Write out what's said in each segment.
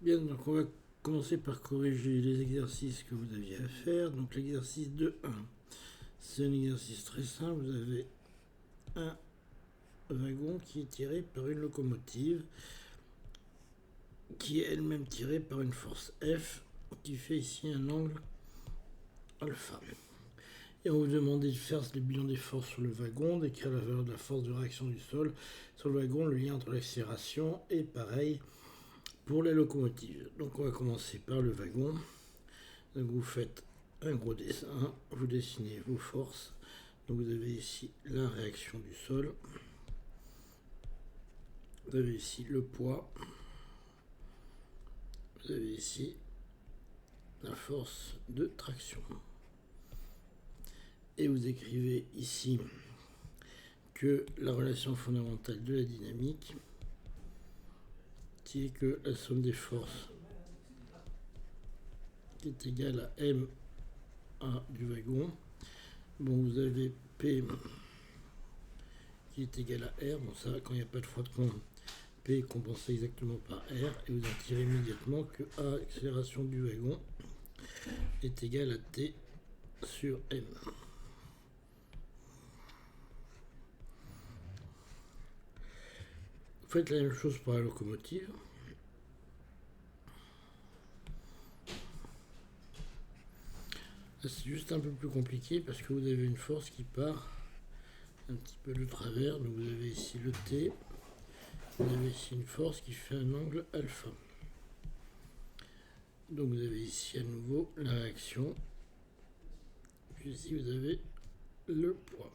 Bien, donc on va commencer par corriger les exercices que vous aviez à faire. Donc l'exercice 2.1, c'est un exercice très simple. Vous avez un wagon qui est tiré par une locomotive qui est elle-même tirée par une force F qui fait ici un angle alpha. Et on vous demande de faire le bilan des forces sur le wagon, d'écrire la valeur de la force de réaction du sol sur le wagon, le lien entre l'accélération et pareil pour les locomotives. Donc on va commencer par le wagon. Donc vous faites un gros dessin, vous dessinez vos forces. Donc vous avez ici la réaction du sol. Vous avez ici le poids. Vous avez ici la force de traction. Et vous écrivez ici que la relation fondamentale de la dynamique, qui est que la somme des forces qui est égale à M1 du wagon. Bon, vous avez P qui est égal à R. Bon, ça, quand il n'y a pas de frottement, P est compensé exactement par R. Et vous en tirez immédiatement que A, accélération du wagon, est égal à T sur M. Vous faites la même chose pour la locomotive. Là, c'est juste un peu plus compliqué parce que vous avez une force qui part un petit peu de travers. Donc vous avez ici le T. Vous avez ici une force qui fait un angle alpha. Donc vous avez ici à nouveau la réaction. Puis ici vous avez le poids.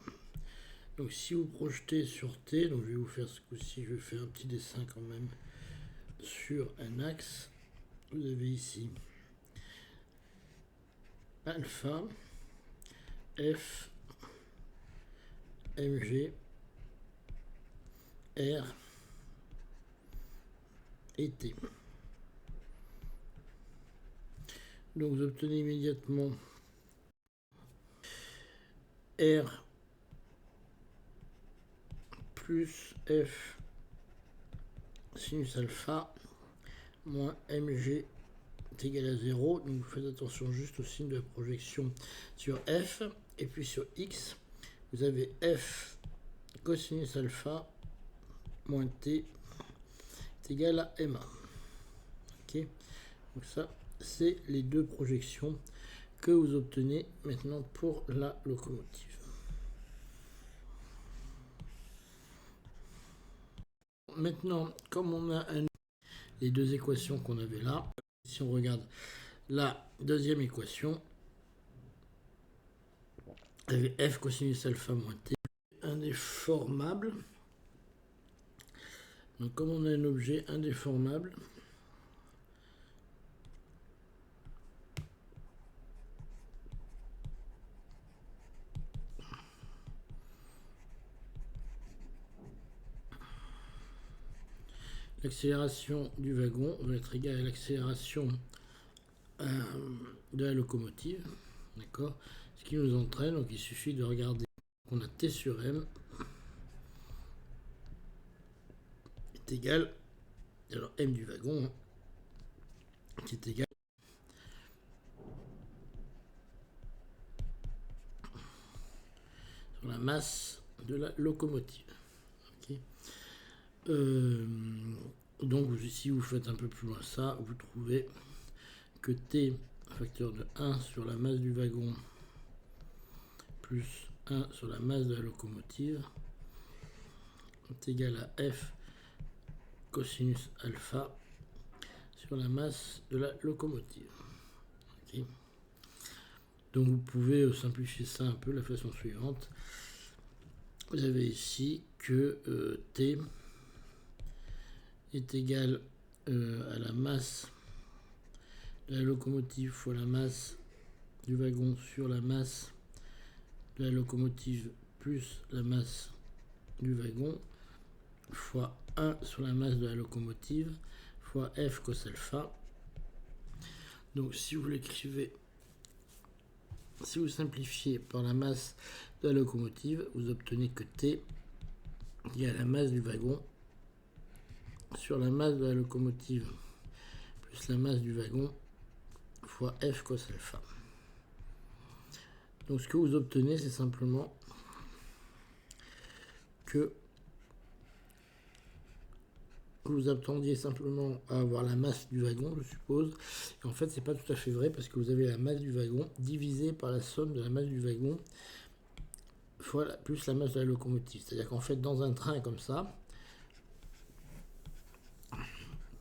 Donc si vous projetez sur T, donc je vais vous faire ce coup-ci, je vais faire un petit dessin quand même sur un axe. Vous avez ici alpha, F, MG, R et T. Donc vous obtenez immédiatement R plus F sinus alpha moins MG est égal à 0. Donc vous faites attention juste au signe de la projection sur F. Et puis sur X, vous avez F cosinus alpha moins T est égal à M1. Ok. Donc ça, c'est les deux projections que vous obtenez maintenant pour la locomotive. Maintenant, comme on a les deux équations qu'on avait là, si on regarde la deuxième équation, avec F cosinus alpha moins T, indéformable. Donc comme on a un objet indéformable, l'accélération du wagon va être égale à l'accélération de la locomotive. D'accord. Ce qui nous entraîne, donc il suffit de regarder qu'on a T sur M est égal, alors M du wagon, qui est égal sur la masse de la locomotive. Okay. Donc si vous faites un peu plus loin ça, vous trouvez que T, facteur de 1 sur la masse du wagon, plus 1 sur la masse de la locomotive, est égal à F cosinus alpha sur la masse de la locomotive. Okay. Donc vous pouvez simplifier ça un peu de la façon suivante. Vous avez ici que T est égal à la masse de la locomotive fois la masse du wagon sur la masse de la locomotive plus la masse du wagon fois 1 sur la masse de la locomotive fois F cos alpha. Donc si vous l'écrivez, si vous simplifiez par la masse de la locomotive, vous obtenez que T est à la masse du wagon sur la masse de la locomotive plus la masse du wagon fois F cos alpha. Donc ce que vous obtenez, c'est simplement que vous attendiez simplement à avoir la masse du wagon, je suppose. Et en fait, c'est pas tout à fait vrai parce que vous avez la masse du wagon divisée par la somme de la masse du wagon fois plus la masse de la locomotive. C'est-à-dire qu'en fait, dans un train comme ça,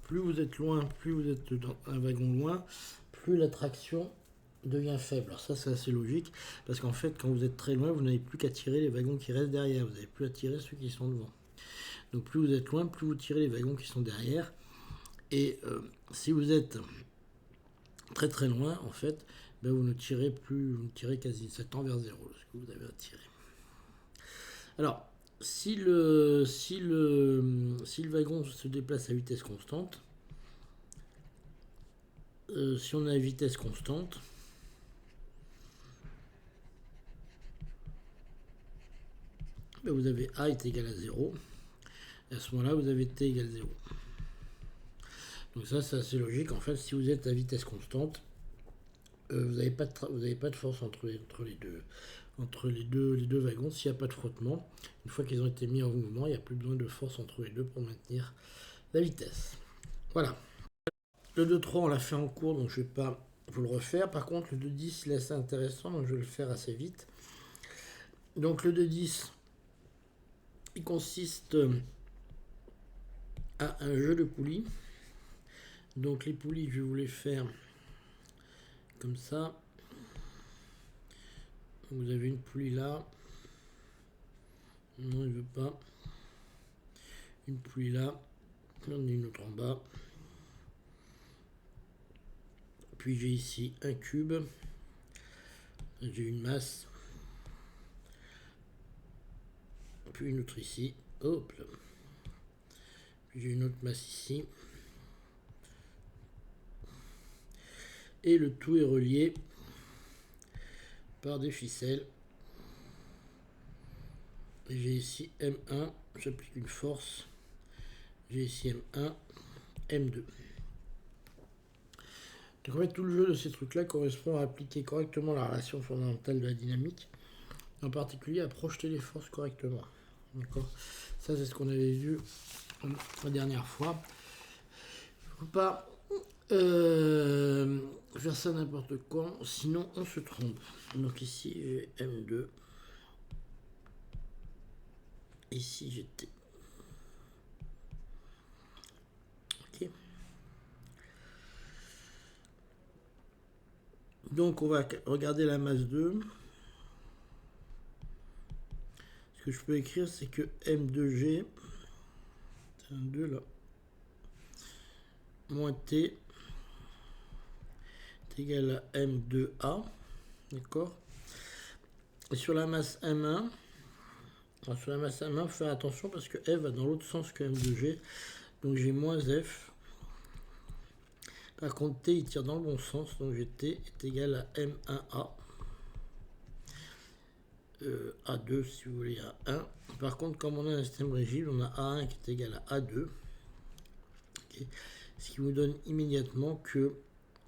plus vous êtes loin, plus vous êtes dans un wagon loin, plus la traction devient faible. Alors ça, c'est assez logique, parce qu'en fait, quand vous êtes très loin, vous n'avez plus qu'à tirer les wagons qui restent derrière. Vous n'avez plus à tirer ceux qui sont devant. Donc plus vous êtes loin, plus vous tirez les wagons qui sont derrière. Et si vous êtes très très loin, en fait, ben vous ne tirez plus, vous ne tirez quasi, ça tend vers zéro, ce que vous avez à tirer. Alors, si le wagon se déplace à vitesse constante, si on a une vitesse constante, ben vous avez A est égal à 0. Et à ce moment-là, vous avez T égale 0. Donc ça, c'est assez logique. En fait, si vous êtes à vitesse constante, vous n'avez pas, pas de force entre les deux wagons s'il n'y a pas de frottement. Une fois qu'ils ont été mis en mouvement, il n'y a plus besoin de force entre les deux pour maintenir la vitesse. Voilà. Le 2-3, on l'a fait en cours, donc je ne vais pas vous le refaire. Par contre, le 2-10, il est assez intéressant, donc je vais le faire assez vite. Donc le 2-10, il consiste à un jeu de poulies. Donc les poulies, je vais vous les faire comme ça. Vous avez une poulie là. Non, il ne veut pas. Une poulie là. J'en ai une autre en bas. Puis j'ai ici un cube. J'ai une masse. Puis une autre ici. Hop là. Puis j'ai une autre masse ici. Et le tout est relié par des ficelles. J'ai ici M1, j'applique une force. J'ai ici M1, M2. Donc en fait, tout le jeu de ces trucs-là correspond à appliquer correctement la relation fondamentale de la dynamique, en particulier à projeter les forces correctement. D'accord. Ça, c'est ce qu'on avait vu la dernière fois. Il ne faut pas faire ça n'importe quand, sinon on se trompe. Donc ici, j'ai M2. Ici, j'ai T. Ok. Donc on va regarder la masse 2. Ce que je peux écrire, c'est que M2G, c'est un 2 là, moins T est égal à M2A. D'accord. Et sur la masse M1, il faut faire attention parce que F va dans l'autre sens que M2G. Donc j'ai moins F. Par contre, T, il tire dans le bon sens. Donc j'ai T est égal à M1A. A2 si vous voulez, A1. Par contre, comme on a un système rigide, on a A1 qui est égal à A2. Okay. Ce qui vous donne immédiatement que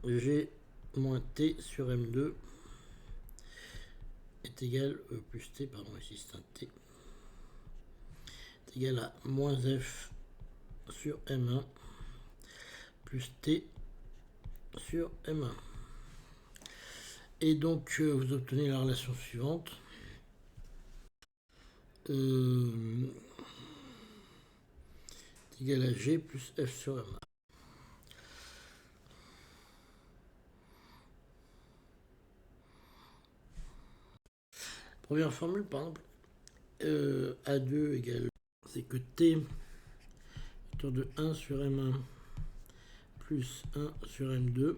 G moins T sur M2 est égal, plus T, pardon, ici c'est un T, est égal à moins F sur M1 plus T sur M1. Et donc, vous obtenez la relation suivante. Est égal à G plus F sur M1. Première formule, par exemple, A2 égale, c'est que T est autour de 1 sur M1 plus 1 sur M2.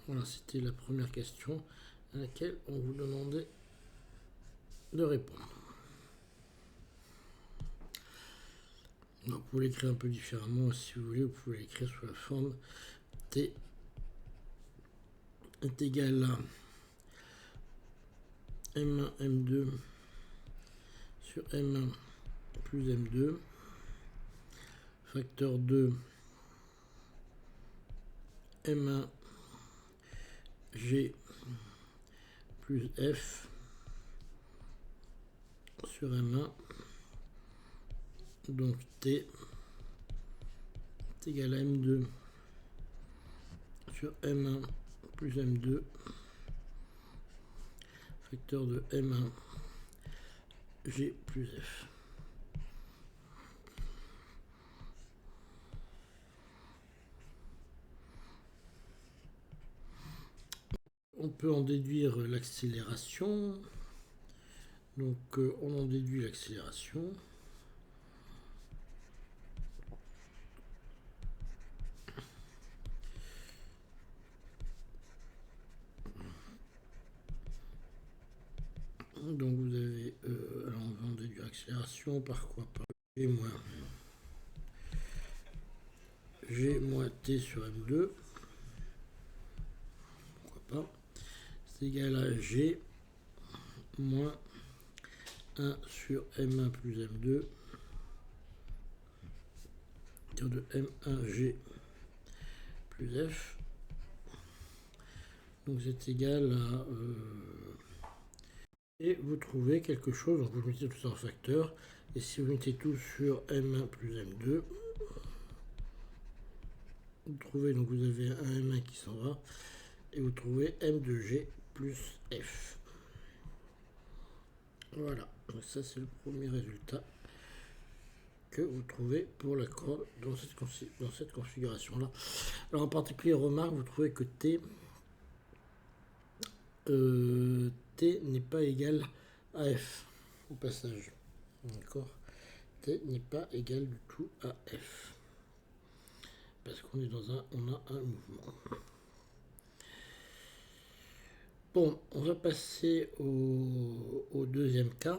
Voilà, c'était la première question à laquelle on vous demandait de répondre. Donc, vous pouvez l'écrire un peu différemment si vous voulez. Vous pouvez l'écrire sous la forme T est égal à M1, M2 sur M1 plus M2, facteur 2, M1, G plus F sur M1, donc T est égal à M2 sur M1 plus M2, facteur de M1, G plus F. On peut en déduire l'accélération. Donc on en déduit l'accélération. Donc vous avez, alors on va déduire l'accélération par quoi? Par G moins T sur M2. Pourquoi pas? C'est égal à G moins 1 sur M1 plus M2 de M1G plus F. Donc c'est égal à... et vous trouvez quelque chose, donc vous mettez tout ça en facteur, et si vous mettez tout sur M1 plus M2, vous trouvez, donc vous avez un M1 qui s'en va, et vous trouvez M2G plus F. Voilà, donc ça c'est le premier résultat que vous trouvez pour la corde dans cette configuration-là. Alors en particulier, remarque, vous trouvez que T n'est pas égal à F au passage. D'accord? T n'est pas égal du tout à F. Parce qu'on est on a un mouvement. Bon, on va passer au deuxième cas.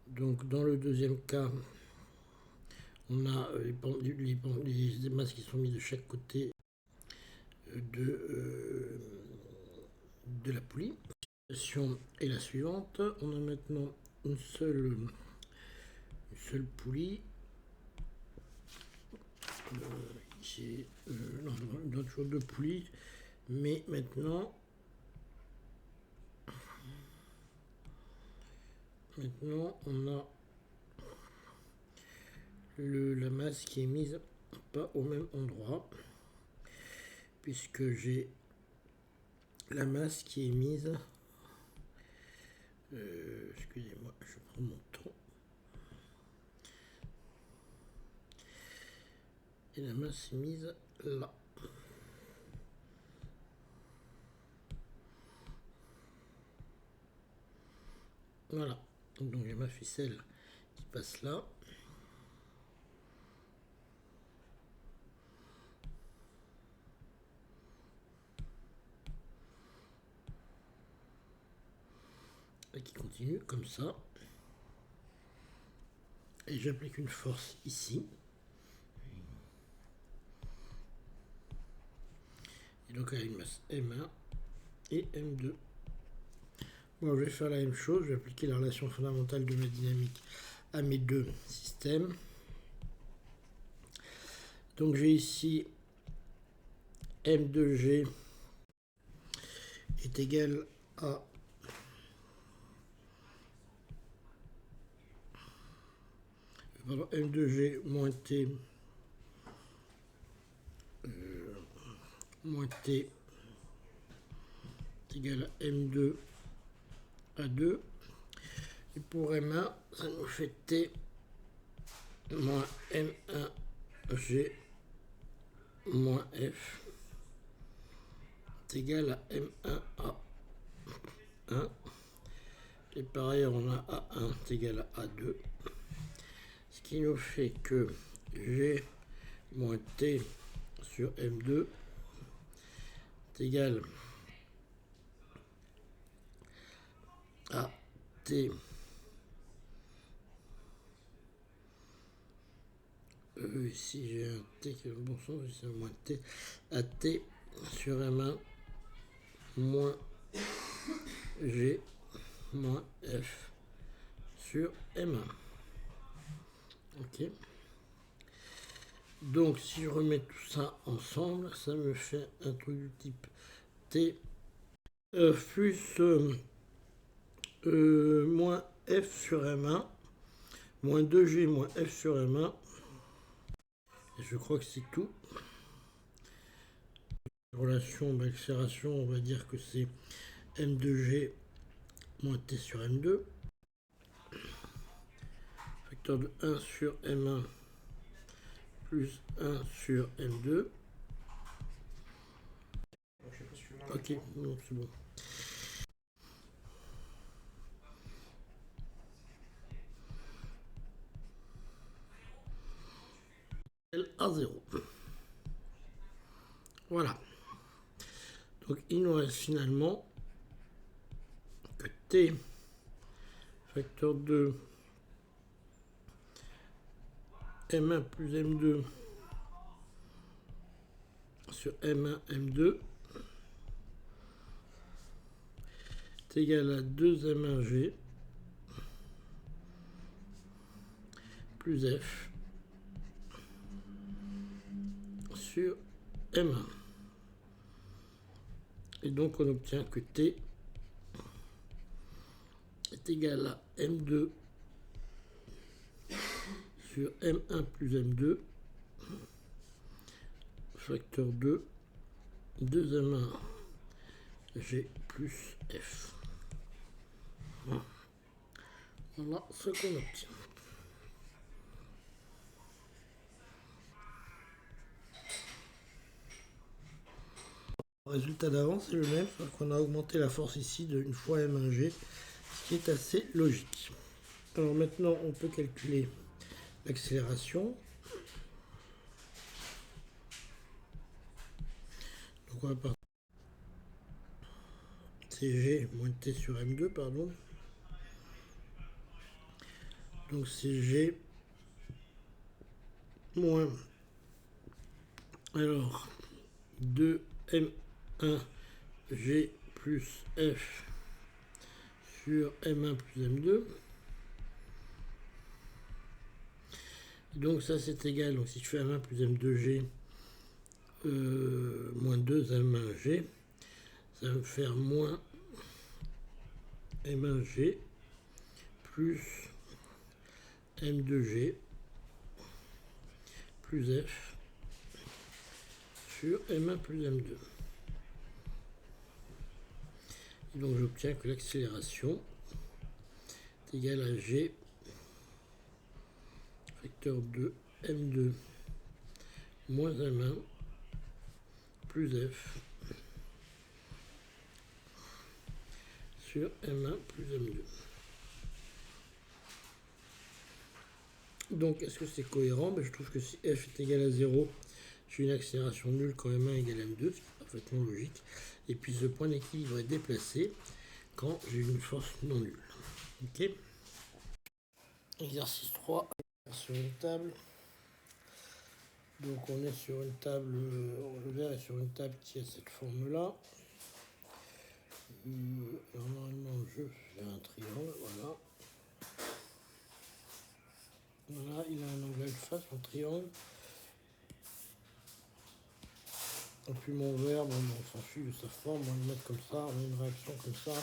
Donc dans le deuxième cas, on a les masses qui sont mis de chaque côté de la poulie. La situation est la suivante. On a maintenant une seule poulie. Ici, non, on a toujours deux poulies. Mais maintenant, on a la masse qui est mise pas au même endroit, puisque j'ai la masse qui est mise, excusez-moi, je prends mon temps, et la masse est mise là. Voilà, donc j'ai ma ficelle qui passe là. Et qui continue comme ça. Et j'applique une force ici. Et donc avec masse M1 et M2. Bon, je vais faire la même chose, je vais appliquer la relation fondamentale de ma dynamique à mes deux systèmes. Donc j'ai ici M2G est égal à M2G moins T est égal à M2 à 2. Et pour M1, ça nous fait T moins M1G moins F est égal à M1A 1. Et par ailleurs, on a A1 est égal à A2. Ce qui nous fait que G moins T sur M2 est égal à T ici j'ai un T qui est le bon sens, c'est un moins T à T sur M1 moins G moins F sur M1. Ok. Donc si je remets tout ça ensemble, ça me fait un truc du type T plus moins F sur M1, moins 2G moins F sur M1. Et je crois que c'est tout. Relation d'accélération, on va dire que c'est M2G moins T sur M2. Facteur de 1 sur M1 plus 1 sur M2. Ok, non, c'est bon. A0. Voilà. Donc il nous reste finalement que T facteur 2 M1 plus M2 sur M1 M2 est égal à 2 M1G plus F sur M1. Et donc on obtient que T est égal à M2 sur M1 plus M2 facteur 2 2M1 G plus F. Voilà ce qu'on obtient. Le résultat d'avant c'est le même, sauf qu'on a augmenté la force ici de une fois M1G, ce qui est assez logique. Alors maintenant on peut calculer l'accélération. Donc on va partir. C'est G moins T sur M2, pardon. Donc c'est G moins, alors 2M1 G plus F sur M1 plus M2. Donc ça c'est égal, donc si je fais M1 plus M2G moins 2M1G, ça va me faire moins M1G plus M2G plus F sur M1 plus M2. Et donc j'obtiens que l'accélération est égale à G facteur 2 M2 moins M1 plus F sur M1 plus M2. Donc est-ce que c'est cohérent? Je trouve que si F est égal à 0, j'ai une accélération nulle quand M1 égale M2, ce qui est parfaitement logique. Et puis ce point d'équilibre est déplacé quand j'ai une force non nulle. Ok. Exercice 3 sur une table. Donc on est sur une table, le vert est sur une table qui a cette forme-là. Normalement je fais un triangle, voilà. Voilà, il a un angle alpha sur le triangle. Et puis mon verre, bon, on s'en fiche de sa forme, on va le mettre comme ça, on a une réaction comme ça.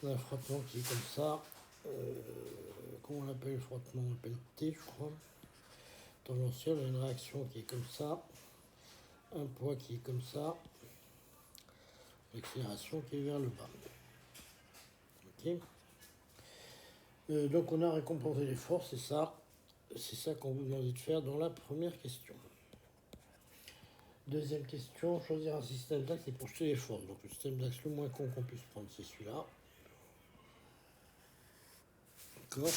On a un frottement qui est comme ça. Comment on l'appelle le frottement? On l'appelle T, je crois. Tangentiel, on a une réaction qui est comme ça. Un poids qui est comme ça. L'accélération qui est vers le bas. Ok. Donc on a récompensé les forces, c'est ça qu'on vous demandait de faire dans la première question. Deuxième question, choisir un système d'axe et projeter les forces. Donc le système d'axe le moins con qu'on puisse prendre, c'est celui-là. D'accord.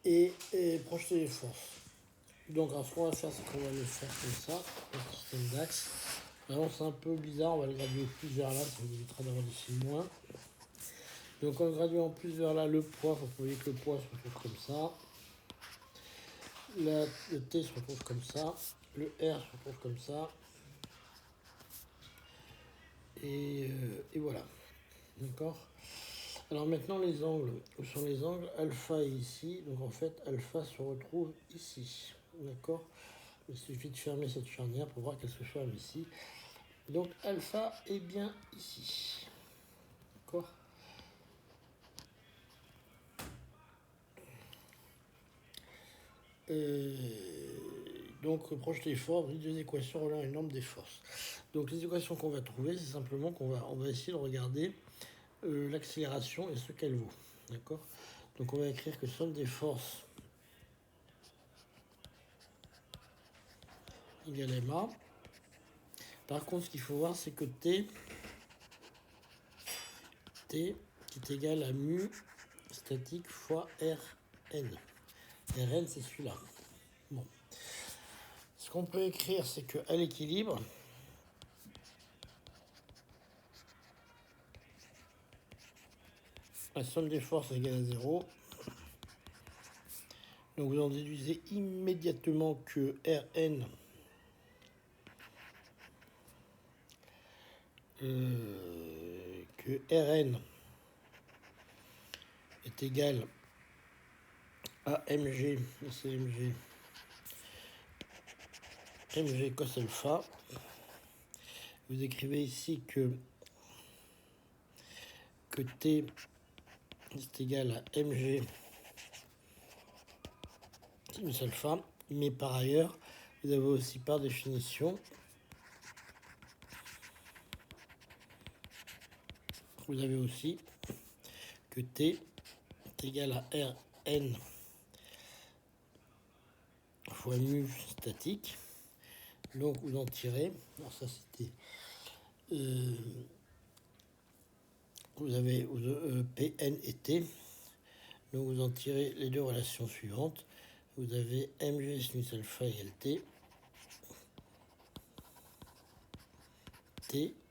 Et projeter les forces. Donc alors, ce qu'on va faire, c'est qu'on va le faire comme ça, le système d'axe. Vraiment c'est un peu bizarre, on va le graduer plus vers là, ça nous évitera d'avoir des signes moins. Donc en graduant plus vers là le poids, il faut que vous voyez que le poids se retrouve comme ça. Le T se retrouve comme ça, le R se retrouve comme ça, et voilà. D'accord. Alors maintenant les angles. Où sont les angles? Alpha est ici. Donc en fait, alpha se retrouve ici. D'accord. Il suffit de fermer cette charnière pour voir qu'elle se ferme ici. Donc alpha est bien ici. D'accord. Donc projeter force, deux équations reliant une norme des forces. Donc les équations qu'on va trouver, c'est simplement on va essayer de regarder l'accélération et ce qu'elle vaut. D'accord. Donc on va écrire que somme des forces égale ma. Par contre, ce qu'il faut voir, c'est que t qui est égal à mu statique fois Rn. Rn, c'est celui-là. Bon. Ce qu'on peut écrire, c'est qu'à l'équilibre, la somme des forces est égale à 0. Donc vous en déduisez immédiatement que Rn est égal à mg, c'est mg cos alpha. Vous écrivez ici que t est égal à mg sinus alpha, mais par ailleurs, vous avez aussi par définition, vous avez aussi que t est égal à Rn fois mu statique. Donc vous en tirez, alors ça c'était, vous avez Pn et t, donc vous en tirez les deux relations suivantes. Vous avez mg sinus alpha égale t,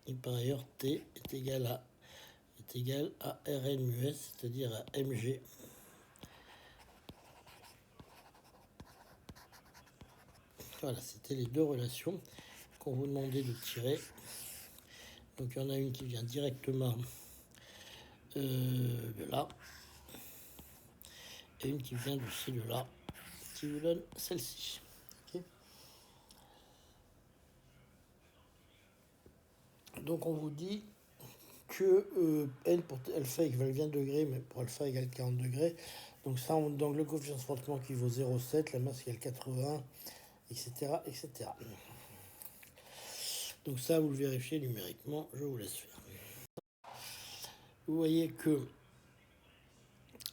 et par ailleurs t est égal à Rn mu s, c'est-à-dire à mg. Voilà, c'était les deux relations qu'on vous demandait de tirer. Donc il y en a une qui vient directement de là, et une qui vient de là, qui vous donne celle-ci. Okay. Donc on vous dit que N pour alpha égale 20 degrés, mais pour alpha égale 40 degrés. Donc ça, donc le coefficient de frottement qui vaut 0,7, la masse égale 80, etc., etc. Donc ça, vous le vérifiez numériquement, je vous laisse faire. Vous voyez que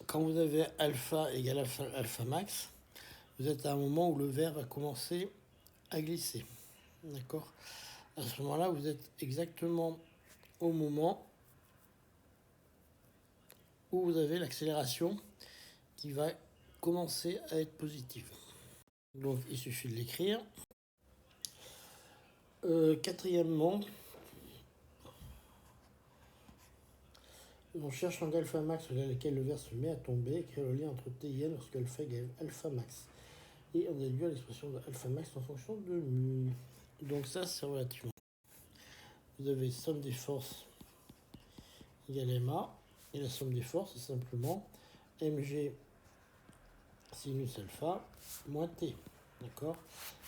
quand vous avez alpha égale alpha max, vous êtes à un moment où le verre va commencer à glisser. D'accord. À ce moment-là, vous êtes exactement au moment où vous avez l'accélération qui va commencer à être positive. Donc il suffit de l'écrire. Quatrièmement, on cherche un alpha max dans lequel le verre se met à tomber, écrire le lien entre T et N lorsque alpha égale alpha max. Et on déduit l'expression de alpha max en fonction de mu. Donc ça, c'est relativement. Vous avez somme des forces égale ma, et la somme des forces, c'est simplement mg sinus alpha moins t. D'accord.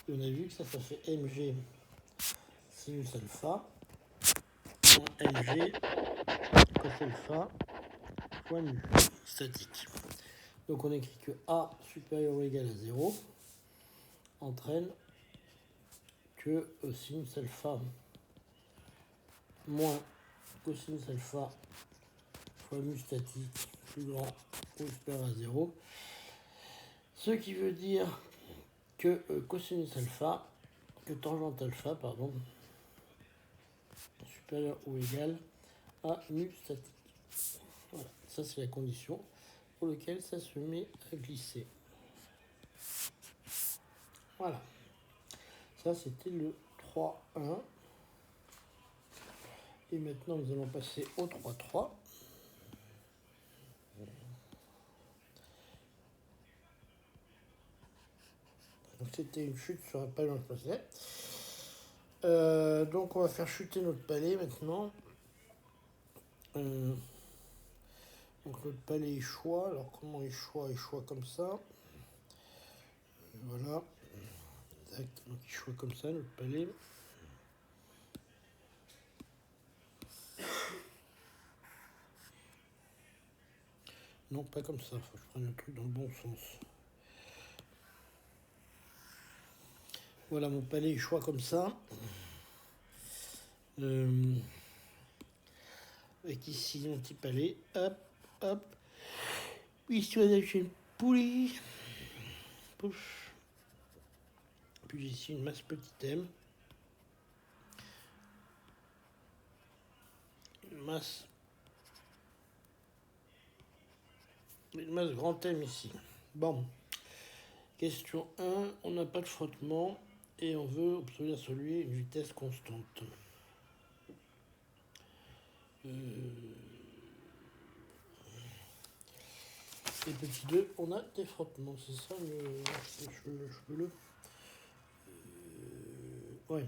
Et on a vu que ça fait mg sinus alpha moins mg cos alpha fois mu statique. Donc on écrit que a supérieur ou égal à 0 entraîne que sinus alpha moins cosinus alpha fois mu statique plus grand ou supérieur à 0. Ce qui veut dire que cosinus alpha, que tangente alpha, pardon, supérieur ou égal à mu statique. Voilà, ça c'est la condition pour laquelle ça se met à glisser. Voilà, ça c'était le 3-1. Et maintenant nous allons passer au 3-3. Donc c'était une chute sur un palais en procès. Donc on va faire chuter notre palais maintenant. Donc notre palais échoit. Alors comment échoit? Échoit comme ça. Voilà. Exact. Donc échoit comme ça, notre palais. Non, pas comme ça. Faut que je prenne un truc dans le bon sens. Voilà, mon palais échoit comme ça. Avec ici mon petit palais. Hop, hop. Puis sur la chaîne poulie. Pouf. Puis ici une masse petit M. Une masse grand M ici. Bon. Question 1. On n'a pas de frottement et on veut obtenir sur lui une vitesse constante. Et petit 2, on a des frottements. C'est ça le ouais.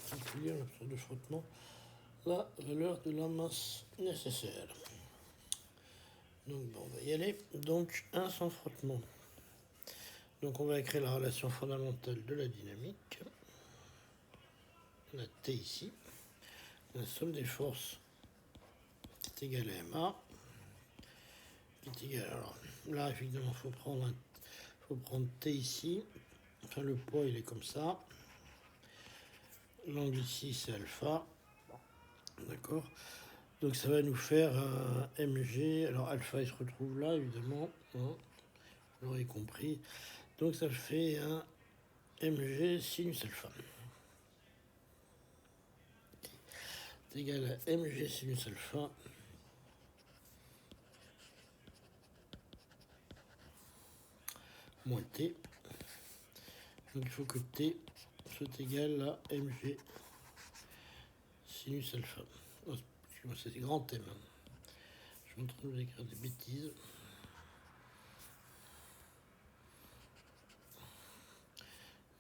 Calculer l'option de frottement. La valeur de la masse nécessaire. Donc bon, on va y aller. Donc 1 sans frottement. Donc on va écrire la relation fondamentale de la dynamique. On a T ici. La somme des forces est égale à MA. Est égale, alors là évidemment il faut prendre T ici. Enfin le poids il est comme ça. L'angle ici c'est alpha. D'accord. Donc ça va nous faire un MG. Alors alpha il se retrouve là évidemment. Hein, vous l'aurez compris. Donc ça fait un MG sinus alpha. C'est égal à MG sinus alpha. Moins T. Donc il faut que T soit égal à MG sinus alpha. Oh, excusez-moi, c'est grand M. Je suis en train de vous écrire des bêtises.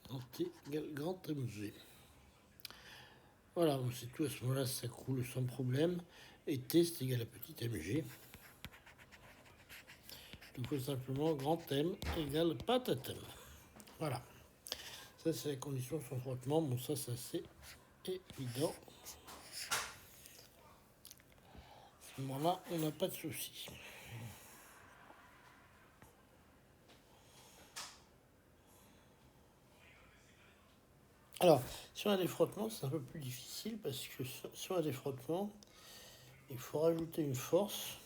Grand T égale grand MG. Voilà, c'est tout à ce moment-là, ça coule sans problème. Et T, c'est égal à petit mg. Donc, il faut simplement grand M égale patatem. Voilà. Ça, c'est la condition sans frottement. Bon, ça c'est évident. À ce moment-là, on n'a pas de souci. Alors, si on a des frottements, c'est un peu plus difficile parce que si on a des frottements, il faut rajouter une force.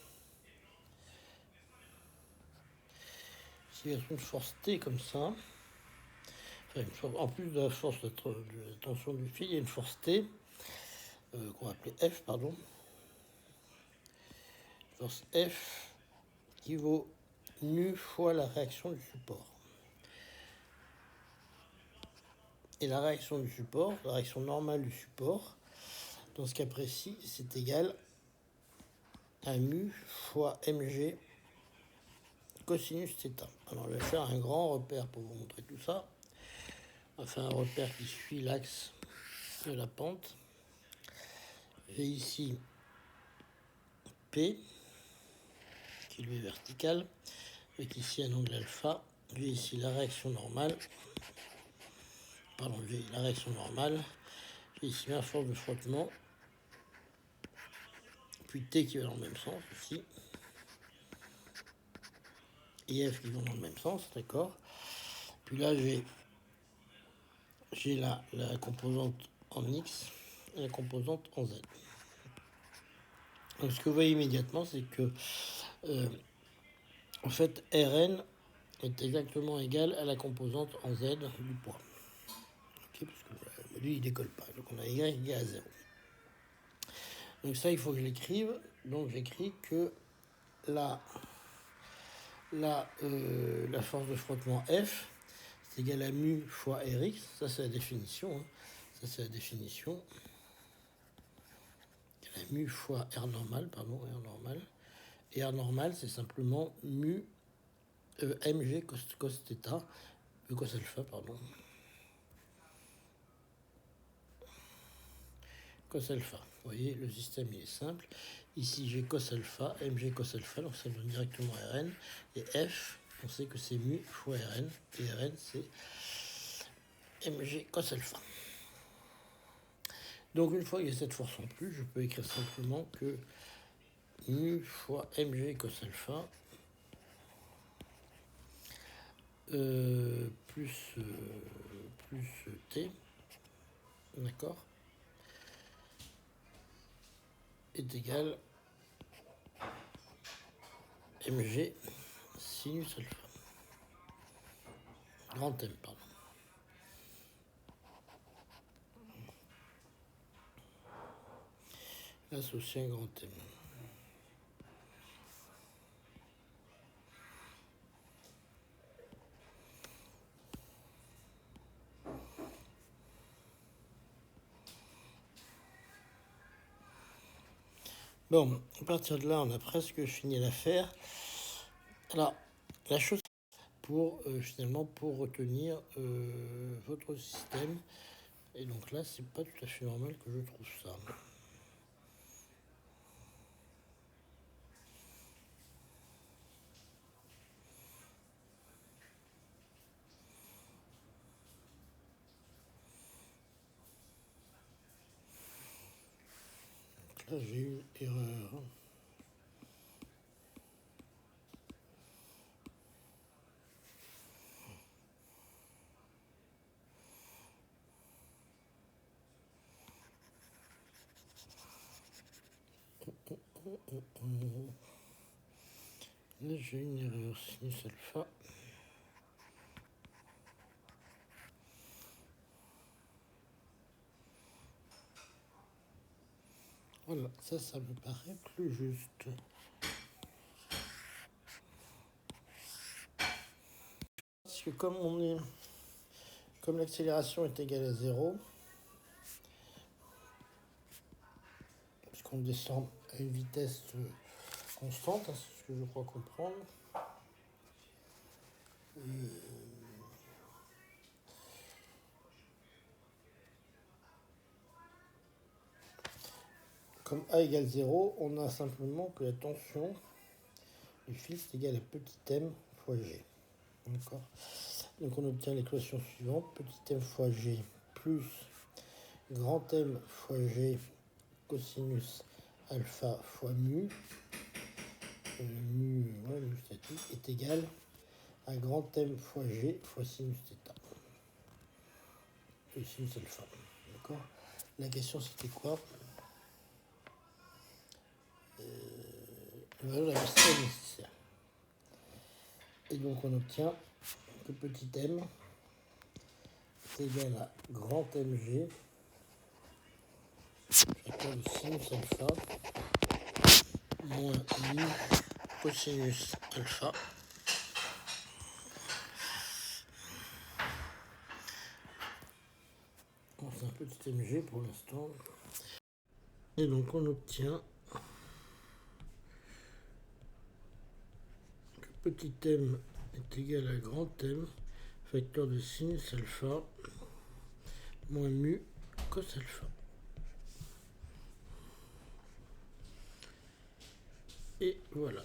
S'il y a une force T comme ça, enfin, en plus de la force de la tension du fil, il y a une force T, qu'on va appeler F, pardon. Force F qui vaut nu fois la réaction du support. Et la réaction du support, la réaction normale du support, dans ce cas précis, c'est égal à mu fois mg cosinus θ. Alors je vais faire un grand repère pour vous montrer tout ça. On va faire un repère qui suit l'axe de la pente. J'ai ici P, qui lui est vertical, avec ici un angle alpha. J'ai ici la réaction normale. Pardon, j'ai la réaction normale. J'ai ici ma force de frottement. Puis T qui va dans le même sens ici. Et F qui vont dans le même sens, d'accord. Puis là, j'ai la composante en X et la composante en Z. Donc ce que vous voyez immédiatement, c'est que en fait, Rn est exactement égal à la composante en Z du poids. Okay, parce que lui, il décolle pas. Donc on a Y égale à 0. Donc ça, il faut que je l'écrive. Donc j'écris que la force de frottement F, c'est égal à mu fois Rx. Ça, c'est la définition. Hein. Ça, c'est la définition. La mu fois R normal, pardon, R normal. Et R normal, c'est simplement mu mg cos θ, cos alpha, pardon. Cos alpha. Vous voyez, le système il est simple. Ici, j'ai cos alpha, mg cos alpha, donc ça donne directement Rn. Et f, on sait que c'est mu fois Rn. Et Rn, c'est mg cos alpha. Donc, une fois qu'il y a cette force en plus, je peux écrire simplement que mu fois mg cos alpha plus t, d'accord, est égal mg sinus alpha. Grand M, pardon. Associé à un grand M. Bon, à partir de là, on a presque fini l'affaire. Alors, la chose pour finalement pour retenir votre système, et donc là, c'est pas tout à fait normal que je trouve ça. Donc là, j'ai eu erreur. Là, j'ai une erreur sinus alpha. Voilà, ça me paraît plus juste. Parce que comme l'accélération est égale à 0, puisqu'on descend à une vitesse constante, hein, c'est ce que je crois comprendre. Comme A égale 0, on a simplement que la tension du fil est égale à petit m fois g. D'accord. Donc on obtient l'équation suivante, petit m fois g plus grand M fois g cosinus alpha fois mu, mu statique, est égal à grand M fois g fois sinus θ. Et sinus alpha. D'accord. La question c'était quoi? La valeur nécessaire. Et donc on obtient que petit m est égal à grand mg, j'appelle le sinus alpha, moins mu cosinus alpha, bon, c'est un petit mg pour l'instant. Et donc on obtient que petit m est égal à grand M, facteur de sinus alpha, moins mu cos alpha. Et voilà.